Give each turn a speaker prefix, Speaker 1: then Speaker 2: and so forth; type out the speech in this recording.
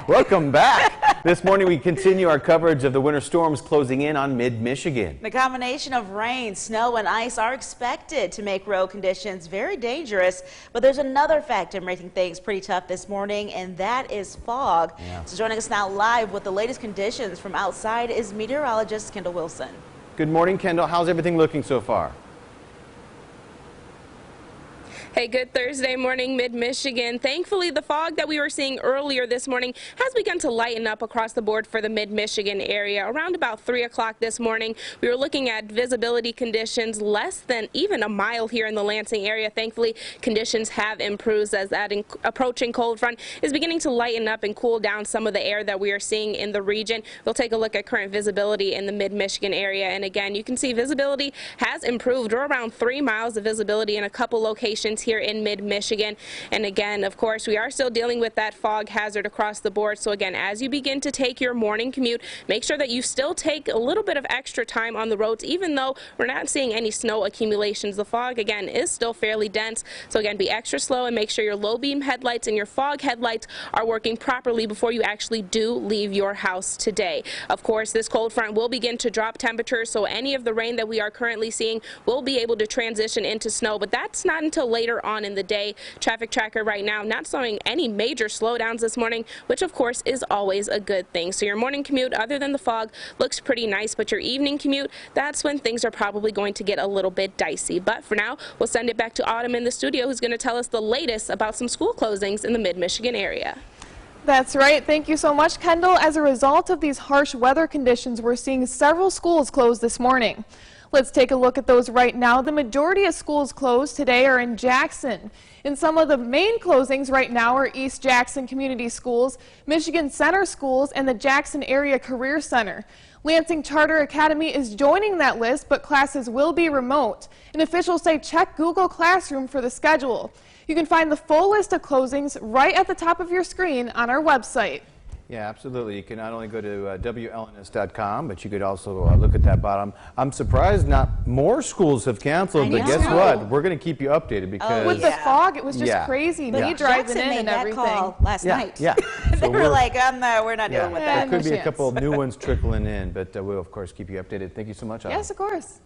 Speaker 1: Welcome back. This morning we continue our coverage of the winter storms closing in on mid-Michigan.
Speaker 2: The combination of rain, snow, and ice are expected to make road conditions very dangerous. But there's another factor making things pretty tough this morning, and that is fog. So joining us now live with the latest conditions from outside is meteorologist Kendall Wilson.
Speaker 1: Good morning, Kendall. How's everything looking so far?
Speaker 3: Hey, good Thursday morning, mid-Michigan. Thankfully, the fog that we were seeing earlier this morning has begun to lighten up across the board for the mid-Michigan area. Around about 3 o'clock this morning, we were looking at visibility conditions less than even a mile here in the Lansing area. Thankfully, conditions have improved as that approaching cold front is beginning to lighten up and cool down some of the air that we are seeing in the region. We'll take a look at current visibility in the mid-Michigan area. And again, you can see visibility has improved. We're around 3 miles of visibility in a couple locations here in mid-Michigan. And again, of course, we are still dealing with that fog hazard across the board. So again, as you begin to take your morning commute, make sure that you still take a little bit of extra time on the roads, even though we're not seeing any snow accumulations. The fog, again, is still fairly dense. So again, be extra slow and make sure your low beam headlights and your fog headlights are working properly before you actually do leave your house today. Of course, this cold front will begin to drop temperatures, so any of the rain that we are currently seeing will be able to transition into snow, but that's not until later on in the day. Traffic tracker right now not showing any major slowdowns this morning, which of course is always a good thing. So your morning commute, other than the fog, looks pretty nice, but your evening commute, that's when things are probably going to get a little bit dicey. But for now, we'll send it back to Autumn in the studio, who's going to tell us the latest about some school closings in the mid-Michigan area.
Speaker 4: That's right. Thank you so much, Kendall. As a result of these harsh weather conditions, we're seeing several schools close this morning. Let's take a look at those right now. The majority of schools closed today are in Jackson. And some of the main closings right now are East Jackson Community Schools, Michigan Center Schools, and the Jackson Area Career Center. Lansing Charter Academy is joining that list, but classes will be remote. And officials say check Google Classroom for the schedule. You can find the full list of closings right at the top of your screen on our website.
Speaker 1: Yeah, absolutely. You can not only go to WLNS.com, but you could also look at that bottom. I'm surprised not more schools have canceled, but guess what? We're going to keep you updated because
Speaker 4: with the fog, it was just crazy. Me driving in and everything.
Speaker 2: Call last night.
Speaker 1: Yeah.
Speaker 2: They
Speaker 1: So
Speaker 2: were like, we're not dealing with that.
Speaker 1: There could be a couple of new ones trickling in, but we'll of course keep you updated. Thank you so much, Autumn.
Speaker 4: Yes, of course.